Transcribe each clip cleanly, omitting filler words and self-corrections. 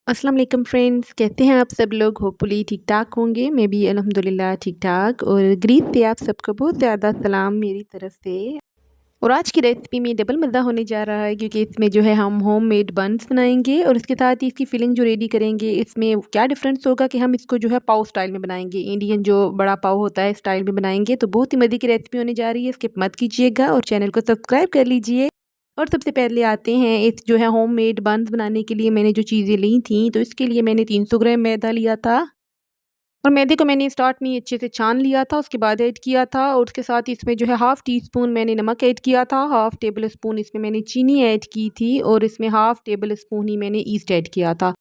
अस्सलाम वालेकुम फ्रेंड्स, कैसे हैं आप सब लोग? होपफुली ठीक-ठाक होंगे। मैं भी अल्हम्दुलिल्लाह ठीक-ठाक और ग्रीस से आप सबको बहुत ज़्यादा सलाम मेरी तरफ से। और आज की रेसिपी में डबल मज़ा होने जा रहा है क्योंकि इसमें जो है हम होममेड बन्स बनाएँगे और इसके साथ ही इसकी फिलिंग जो रेडी करेंगे, इसमें क्या डिफ़रेंस होगा कि हम इसको जो है पाव स्टाइल में बनाएँगे। इंडियन जो बड़ा पाव होता है स्टाइल में बनाएँगे, तो बहुत ही मज़े की रेसिपी होने जा रही है। स्किप मत कीजिएगा और चैनल को सब्सक्राइब कर लीजिए। और सबसे पहले आते हैं इस जो है होममेड बन्स बनाने के लिए मैंने जो चीज़ें ली थी, तो इसके लिए मैंने 300 ग्राम मैदा लिया था और मैदे को मैंने स्टार्ट में ही अच्छे से छान लिया था, उसके बाद ऐड किया था और उसके साथ ही इसमें जो है हाफ़ टी स्पून मैंने नमक ऐड किया था, हाफ़ टेबल स्पून इसमें मैंने चीनी ऐड की थी और इसमें हाफ़ टेबल स्पून ही मैंने ईस्ट ऐड किया था।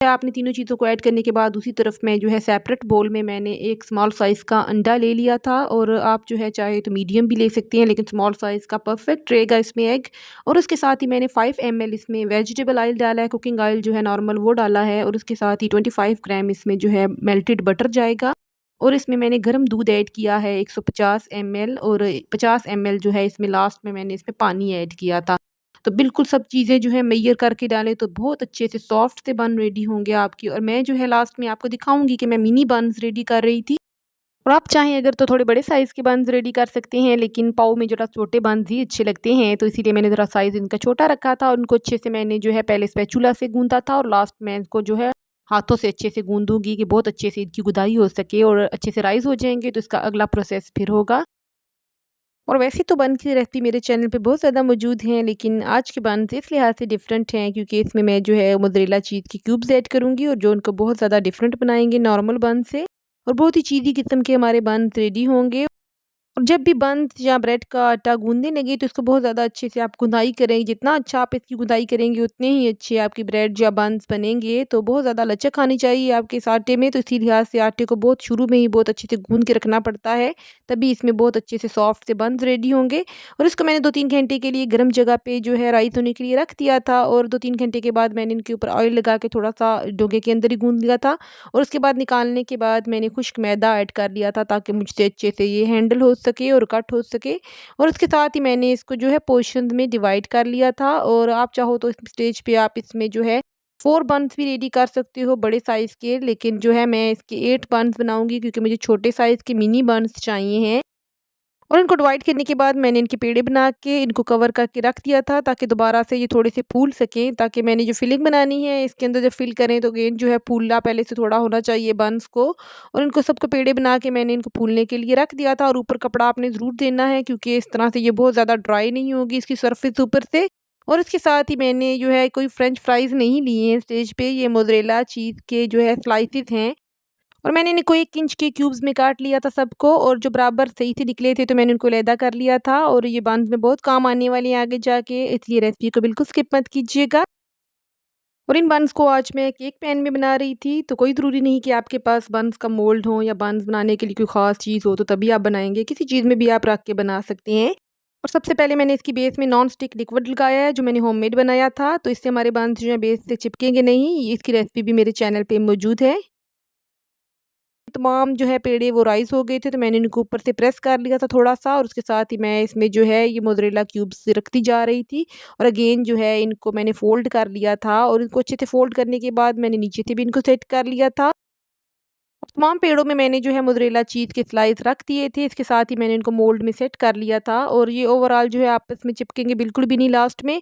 आपने तीनों चीज़ों को ऐड करने के बाद दूसरी तरफ मैं जो है सेपरेट बोल में मैंने एक स्मॉल साइज़ का अंडा ले लिया था और आप जो है चाहे तो मीडियम भी ले सकते हैं, लेकिन स्मॉल साइज़ का परफेक्ट रहेगा इसमें एग। और उसके साथ ही मैंने 5 ml इसमें वेजिटेबल ऑयल डाला है, कुकिंग ऑयल जो है नॉर्मल वो डाला है और उसके साथ ही 25 ग्राम इसमें जो है मेल्टेड बटर जाएगा। और इसमें मैंने गर्म दूध ऐड किया है 150 ml और 50 ml जो है इसमें लास्ट में मैंने इसमें पानी ऐड किया था। तो बिल्कुल सब चीज़ें जो है मेजर करके डालें तो बहुत अच्छे से सॉफ्ट से बन रेडी होंगे आपकी। और मैं जो है लास्ट में आपको दिखाऊँगी कि मैं मिनी बन्स रेडी कर रही थी। और आप चाहें अगर तो थोड़े बड़े साइज़ के बन्स रेडी कर सकते हैं, लेकिन पाव में ज़रा छोटे बन्स ही अच्छे लगते हैं, तो इसीलिए मैंने ज़रा साइज़ इनका छोटा रखा था और उनको अच्छे से मैंने जो है पहले स्पैचुला से गूँथा था और लास्ट में इनको जो है हाथों से अच्छे से गूँधूँगी कि बहुत अच्छे से इनकी गुदाई हो सके और अच्छे से राइज़ हो जाएँगे, तो इसका अगला प्रोसेस फिर होगा। और वैसे तो बन की रेसिपी मेरे चैनल पे बहुत ज़्यादा मौजूद हैं, लेकिन आज के बन्स इस लिहाज से डिफरेंट हैं क्योंकि इसमें मैं जो है मोज़रेला चीज़ के क्यूब्स ऐड करूँगी और जो उनको बहुत ज़्यादा डिफरेंट बनाएँगे नॉर्मल बन से। और बहुत ही चीज़ी किस्म के हमारे बन्स रेडी होंगे। और जब भी बंद या ब्रेड का आटा गूँदने लगे तो इसको बहुत ज़्यादा अच्छे से आप गुँदाई करें। जितना अच्छा आप इसकी गुँदाई करेंगे उतने ही अच्छे आपकी ब्रेड या बन्स बनेंगे। तो बहुत ज़्यादा लचक आनी चाहिए आपके इस आटे में, तो इसी लिहाज से आटे को बहुत शुरू में ही बहुत अच्छे से गूँध के रखना पड़ता है, तभी इसमें बहुत अच्छे से सॉफ्ट से बन्स रेडी होंगे। और इसको मैंने 2-3 घंटे के लिए गर्म जगह पे जो है राइस होने के लिए रख दिया था और 2-3 घंटे के बाद मैंने इनके ऊपर ऑयल लगा के थोड़ा-सा डोगे के अंदर ही गूँध लिया था। और उसके बाद निकालने के बाद मैंने खुश्क मैदा ऐड कर लिया था ताकि मुझसे अच्छे से ये हैंडल हो सके और कट हो सके। और उसके साथ ही मैंने इसको जो है पोर्शन्स में डिवाइड कर लिया था और आप चाहो तो इस स्टेज पे आप इसमें जो है 4 बन्स भी रेडी कर सकते हो बड़े साइज़ के, लेकिन जो है मैं इसके 8 बन्स बनाऊँगी क्योंकि मुझे छोटे साइज़ के मिनी बन्स चाहिए हैं। और इनको डिवाइड करने के बाद मैंने इनके पेड़े बना के इनको कवर करके रख दिया था ताकि दोबारा से ये थोड़े से फूल सकें, ताकि मैंने जो फिलिंग बनानी है इसके अंदर जब फिल करें तो अगेन जो है फूलना पहले से थोड़ा होना चाहिए बन्स को। और इनको सबको पेड़े बना के मैंने इनको फूलने के लिए रख दिया था और ऊपर कपड़ा आपने ज़रूर देना है क्योंकि इस तरह से ये बहुत ज़्यादा ड्राई नहीं होगी इसकी सरफेस ऊपर से। और इसके साथ ही मैंने जो है कोई फ्रेंच फ्राइज़ नहीं लिए हैं स्टेज पे, ये मोज़रेला चीज़ के जो है स्लाइसेस हैं और मैंने इनको 1 इंच के क्यूब्स में काट लिया था सबको और जो बराबर सही से निकले थे तो मैंने उनको अलहदा कर लिया था और ये बन्स में बहुत काम आने वाले हैं आगे जाके, इसलिए रेसिपी को बिल्कुल स्किप मत कीजिएगा। और इन बन्स को आज मैं केक पैन में बना रही थी, तो कोई ज़रूरी नहीं कि आपके पास बन्स का मोल्ड हो या बन्स बनाने के लिए कोई ख़ास चीज़ हो तो तभी आप बनाएँगे, किसी चीज़ में भी आप रख के बना सकते हैं। और सबसे पहले मैंने इसकी बेस में नॉन स्टिक लिक्विड लगाया है जो मैंने होममेड बनाया था, तो इससे हमारे बन्स जो है बेस से चिपकेंगे नहीं। इसकी रेसिपी भी मेरे चैनल पे मौजूद है। तमाम जो है पेड़े वो राइज़ हो गए थे, तो मैंने इनको ऊपर से प्रेस कर लिया था थोड़ा-सा और उसके साथ ही मैं इसमें जो है ये मोज़रेला क्यूब्स रखती जा रही थी और अगेन जो है इनको मैंने फ़ोल्ड कर लिया था और इनको अच्छे से फ़ोल्ड करने के बाद मैंने नीचे से भी इनको सेट कर लिया था। तमाम पेड़ों में मैंने जो है मोज़रेला चीज़ के स्लाइस रख दिए थे, इसके साथ ही मैंने इनको मोल्ड में सेट कर लिया था और ये ओवरऑल जो है आपस में चिपकेंगे बिल्कुल भी नहीं लास्ट में।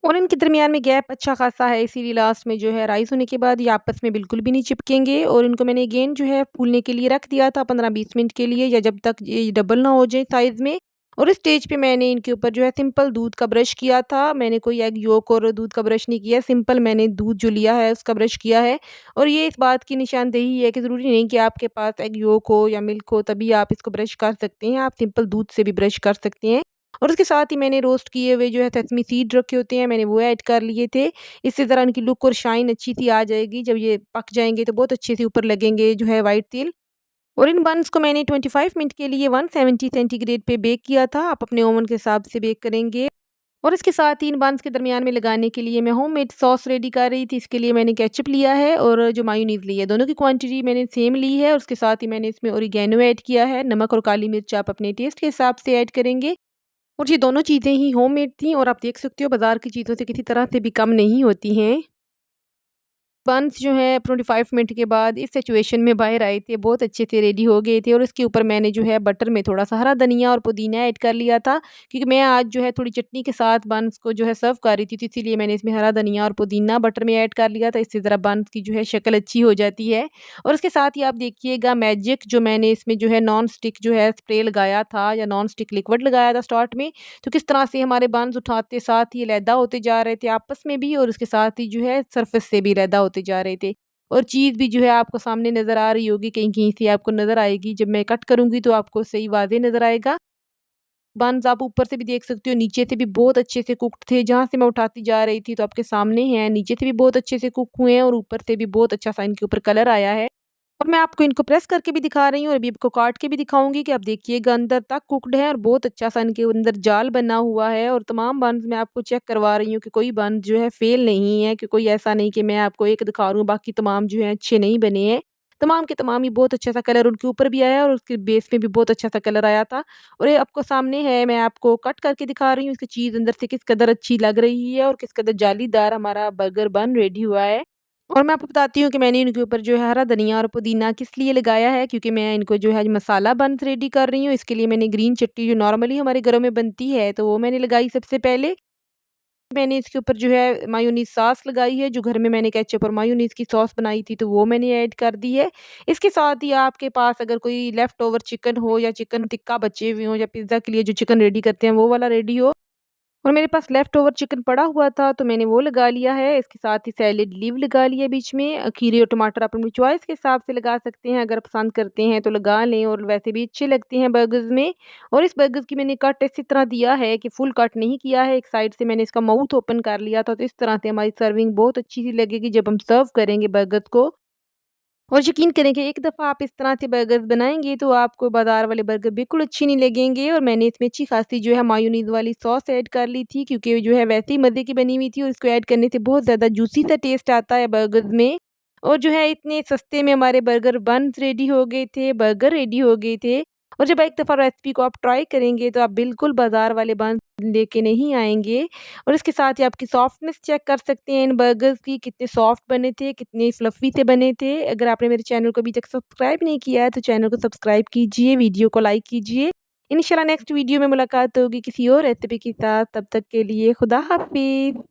और इनके दरमियान में गैप अच्छा खासा है, इसीलिए लास्ट में जो है राइस होने के बाद ये आपस में बिल्कुल भी नहीं चिपकेंगे। और इनको मैंने अगेन जो है फूलने के लिए रख दिया था 15-20 मिनट के लिए, या जब तक ये डबल ना हो जाए साइज़ में। और इस स्टेज पे मैंने इनके ऊपर जो है सिंपल दूध का ब्रश किया था। मैंने कोई एग योक और दूध का ब्रश नहीं किया, सिंपल मैंने दूध जो लिया है उसका ब्रश किया है। और ये इस बात की निशानदेही है कि ज़रूरी नहीं कि आपके पास एग योक हो या मिल्क हो तभी आप इसको ब्रश कर सकते हैं, आप सिंपल दूध से भी ब्रश कर सकते हैं। और उसके साथ ही मैंने रोस्ट किए हुए जो है सेसमी सीड रखे होते हैं, मैंने वो ऐड कर लिए थे। इससे ज़रा इनकी लुक और शाइन अच्छी-सी आ जाएगी, जब ये पक जाएँगे तो बहुत अच्छे से ऊपर लगेंगे जो है व्हाइट तिल। और इन बन्स को मैंने 25 मिनट के लिए 170 सेंटीग्रेड पे बेक किया था, आप अपने ओवन के हिसाब से बेक करेंगे। और इसके साथ ही इन बन्स के दरमियान में लगाने के लिए मैं होममेड सॉस रेडी कर रही थी, इसके लिए मैंने केचअप लिया है और जो मायोनीज़ ली है, दोनों की क्वांटिटी मैंने सेम ली है। और उसके साथ ही मैंने इसमें ओरिगैनो ऐड किया है, नमक और काली मिर्च आप अपने टेस्ट के हिसाब से ऐड करेंगे। और ये दोनों चीज़ें ही होममेड थी और आप देख सकते हो बाज़ार की चीज़ों से किसी तरह से भी कम नहीं होती हैं। बन्स जो हैं 25 मिनट के बाद इस सिचुएशन में बाहर आए थे, बहुत अच्छे से रेडी हो गए थे और उसके ऊपर मैंने जो है बटर में थोड़ा-सा हरा धनिया और पुदीना ऐड कर लिया था, क्योंकि मैं आज जो है थोड़ी चटनी के साथ बन्स को जो है सर्व कर रही थी, तो इसीलिए मैंने इसमें हरा धनिया और पुदीना बटर में ऐड कर लिया था। इससे ज़रा बन्स की जो है शक्ल अच्छी हो जाती है। और उसके साथ ही आप देखिएगा मैजिक जो मैंने इसमें जो है नॉन स्टिक जो है स्प्रे लगाया था या नॉन स्टिक लिक्विड लगाया था स्टार्ट में, तो किस तरह से हमारे बन्स उठाते साथ ही अलहदा होते जा रहे थे आपस में भी और उसके साथ ही जो है सरफेस से भी अलहदा होते जा रहे थे। और चीज़ भी जो है आपको सामने नज़र आ रही होगी, कहीं-कहीं से आपको नज़र आएगी। जब मैं कट करूँगी तो आपको सही वाज़ेह नज़र आएगा। बन्स आप ऊपर से भी देख सकते हो, नीचे से भी बहुत अच्छे से कुक्ड थे। जहाँ से मैं उठाती जा रही थी तो आपके सामने हैं, नीचे से भी बहुत अच्छे से कुक हुए हैं और ऊपर से भी बहुत अच्छा-सा इनके ऊपर कलर आया है। और मैं आपको इनको प्रेस करके भी दिखा रही हूँ और अभी आपको काट के भी दिखाऊँगी कि आप देखिएगा अंदर तक कुक्ड है और बहुत अच्छा-सा इनके अंदर जाल बना हुआ है। और तमाम बन्स मैं आपको चेक करवा रही हूँ कि कोई बन जो है फ़ेल नहीं है, कि कोई ऐसा नहीं कि मैं आपको एक दिखा रही हूँ बाकी तमाम जो हैं अच्छे नहीं बने हैं। तमाम के तमाम ही बहुत अच्छा-सा कलर उनके ऊपर भी आया और उसके बेस में भी बहुत अच्छा-सा कलर आया था। और ये आपको सामने है, मैं आपको कट करके दिखा रही हूँ इसकी चीज़ अंदर से किस कदर अच्छी लग रही है और किस कदर जालीदार हमारा बर्गर बन रेडी हुआ है। और मैं आपको बताती हूँ कि मैंने इनके ऊपर जो है हरा धनिया और पुदीना किस लिए लगाया है, क्योंकि मैं इनको जो है मसाला बन्स रेडी कर रही हूँ। इसके लिए मैंने ग्रीन चटनी जो नॉर्मली हमारे घरों में बनती है तो वो मैंने लगाई सबसे पहले। मैंने इसके ऊपर जो है मायोनीज़ सॉस लगाई है, जो घर में मैंने केचअप और मायोनीज़ की सॉस बनाई थी तो वो मैंने ऐड कर दी है। इसके साथ ही आपके पास अगर कोई लेफ्ट ओवर चिकन हो या चिकन टिक्का बचे हुए हों या पिज़्ज़ा के लिए जो चिकन रेडी करते हैं वो वाला रेडी हो और मेरे पास लेफ्ट ओवर चिकन पड़ा हुआ था तो मैंने वो लगा लिया है। इसके साथ ही सैलेड लीव लगा लिया बीच में। खीरे और टमाटर आप अपनी चॉइस के हिसाब से लगा सकते हैं, अगर पसंद करते हैं तो लगा लें और वैसे भी अच्छे लगते हैं बर्गर्स में। और इस बर्गर्स की मैंने कट इसी तरह दिया है कि फुल कट नहीं किया है, एक साइड से मैंने इसका माउथ ओपन कर लिया था, तो इस तरह से हमारी सर्विंग बहुत अच्छी सी लगेगी जब हम सर्व करेंगे बर्गर्स को। और यकीन करें कि एक दफ़ा आप इस तरह से बर्गर्स बनाएँगे तो आपको बाज़ार वाले बर्गर बिल्कुल अच्छे नहीं लगेंगे। और मैंने इसमें अच्छी ख़ासी जो है मायोनीज़ वाली सॉस ऐड कर ली थी, क्योंकि जो है वैसे ही मज़े की बनी हुई थी और इसको ऐड करने से बहुत ज़्यादा जूसी सा टेस्ट आता है बर्गर्स में। और जो है इतने सस्ते में हमारे बर्गर बन्स रेडी हो गए थे, बर्गर रेडी हो गए थे। और जब एक दफ़ा रेसिपी को आप ट्राई करेंगे तो आप बिल्कुल बाज़ार वाले बन्स लेके नहीं आएँगे। और इसके साथ ही आपकी सॉफ्टनेस चेक कर सकते हैं इन बर्गर्स की, कितने सॉफ्ट बने थे, कितने फ्लफ़ी से बने थे। अगर आपने मेरे चैनल को अभी तक सब्सक्राइब नहीं किया है तो चैनल को सब्सक्राइब कीजिए, वीडियो को लाइक कीजिए। इंशाल्लाह नेक्स्ट वीडियो में मुलाकात होगी किसी और रेसिपी के साथ, तब तक के लिए खुदा हाफ़िज़।